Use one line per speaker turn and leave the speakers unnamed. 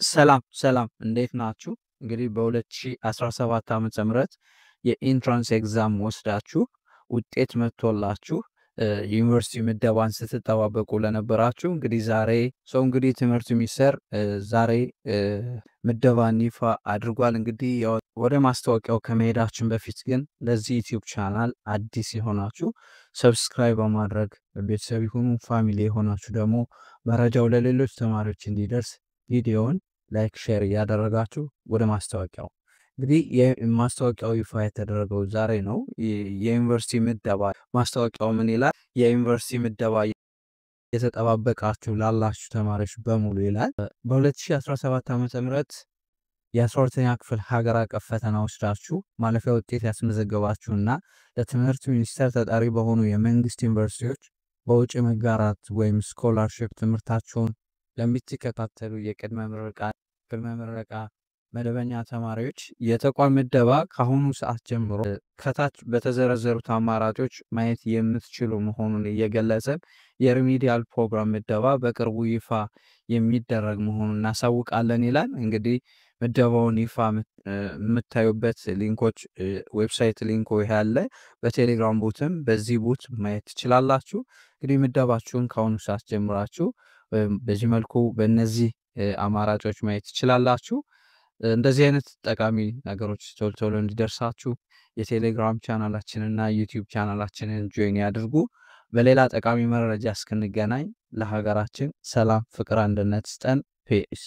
ሰላም እንዴት ናችሁ? እንግዲህ በ2017 ዓመተ ምህረት የኢንትራንስ ኤግዛም ወስዳችሁ ውጤት መጥቶላችሁ ዩኒቨርሲቲ ምደባን ስትጠባበቁ ለነበራችሁ እንግዲህ ትምህርት ሚኒስቴር ዛሬ ምደባን ይፋ አድርጓል። እንግዲህ ወደ ማስታወቂያው ከመሄዳችን በፊት ግን ለዚህ ዩቲዩብ ቻናል አዲስ የሆናችሁ ሰብስክራይብ በማድረግ ቤተሰብ ይሁኑ። ፋሚሊ የሆናችሁ ደግሞ መረጃው ለሌሎች ተማሪዎች እንዲደርስ ቪዲዮውን ላይክ ሼር እያደረጋችሁ ወደ ማስታወቂያው እንግዲህ የማስታወቂያው ይፋ የተደረገው ዛሬ ነው። የዩኒቨርሲቲ ምደባ ማስታወቂያው ምን ይላል? የዩኒቨርሲቲ ምደባ የተጠባበቃችሁ ላላችሁ ተማሪዎች በሙሉ ይላል። በ2017 ዓመተ ምህረት የ12ኛ ክፍል ሀገር አቀፍ ፈተና ወስዳችሁ ማለፊያ ውጤት ያስመዘገባችሁና ለትምህርት ሚኒስቴር ተጠሪ በሆኑ የመንግስት ዩኒቨርሲቲዎች በውጭ መጋራት ወይም ስኮላርሺፕ ትምህርታቸውን ለምትከታተሉ የቅድመ ምረቃ መደበኛ ተማሪዎች የተቋም ምደባ ከአሁኑ ሰዓት ጀምሮ ከታች በተዘረዘሩት አማራጮች ማየት የምትችሉ መሆኑን እየገለጸ የሪሚዲያል ፕሮግራም ምደባ በቅርቡ ይፋ የሚደረግ መሆኑን እናሳውቃለን ይላል። እንግዲህ ምደባውን ይፋ የምታዩበት ሊንኮች ዌብሳይት ሊንኮ ያለ በቴሌግራም ቦትም በዚህ ቦት ማየት ትችላላችሁ። እንግዲህ ምደባችሁን ከአሁኑ ሰዓት ጀምራችሁ በዚህ መልኩ በእነዚህ አማራጮች ማየት ትችላላችሁ። እንደዚህ አይነት ጠቃሚ ነገሮች ቶሎ እንዲደርሳችሁ የቴሌግራም ቻናላችንና ዩቲዩብ ቻናላችንን ጆይን ያድርጉ። በሌላ ጠቃሚ መረጃ እስክንገናኝ ለሀገራችን ሰላም፣ ፍቅር፣ አንድነት ስጠን። ፒስ